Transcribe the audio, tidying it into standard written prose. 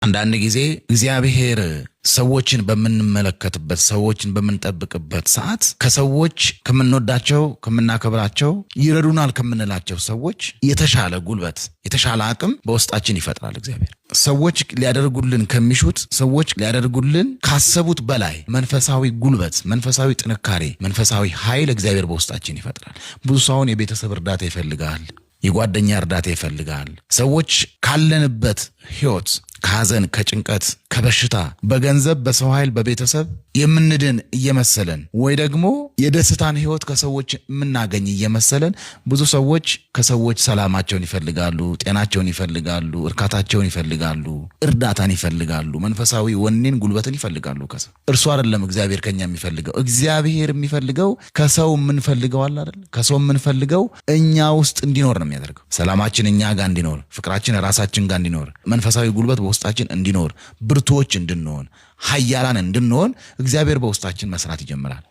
አንዳንድ ጊዜ እግዚአብሔር ሰዎችን በምንመለከትበት ሰዎችን በምንጠብቅበት ሰዓት ከሰዎች ከምንወዳቸው ከምናከብራቸው ይረዱናል ከምንላቸው ሰዎች የተሻለ ጉልበት የተሻለ አቅም በውስጣችን ይፈጥራል። እግዚአብሔር ሰዎች ሊያደርጉልን ከሚሹት ሰዎች ሊያደርጉልን ካሰቡት በላይ መንፈሳዊ ጉልበት፣ መንፈሳዊ ጥንካሬ፣ መንፈሳዊ ኃይል እግዚአብሔር በውስጣችን ይፈጥራል። ብዙ ሰውን የቤተሰብ እርዳታ ይፈልጋል፣ የጓደኛ እርዳታ ይፈልጋል። ሰዎች ካለንበት ህይወት ከሐዘን፣ ከጭንቀት፣ ከበሽታ በገንዘብ በሰው ኃይል በቤተሰብ የምንድን እየመሰለን ወይ ደግሞ የደስታን ህይወት ከሰዎች የምናገኝ እየመሰለን ብዙ ሰዎች ከሰዎች ሰላማቸውን ይፈልጋሉ፣ ጤናቸውን ይፈልጋሉ፣ እርካታቸውን ይፈልጋሉ፣ እርዳታን ይፈልጋሉ፣ መንፈሳዊ ወኔን ጉልበትን ይፈልጋሉ ከሰው። እርሱ አይደለም እግዚአብሔር ከኛ የሚፈልገው። እግዚአብሔር የሚፈልገው ከሰው የምንፈልገው አለ አይደል? ከሰው የምንፈልገው እኛ ውስጥ እንዲኖር ነው የሚያደርገው። ሰላማችን እኛ ጋር እንዲኖር፣ ፍቅራችን ራሳችን ጋር እንዲኖር፣ መንፈሳዊ ጉልበት በውስጣችን እንዲኖር፣ ብርቱዎች እንድንሆን፣ ኃያላን እንድንሆን እግዚአብሔር በውስጣችን መስራት ይጀምራል።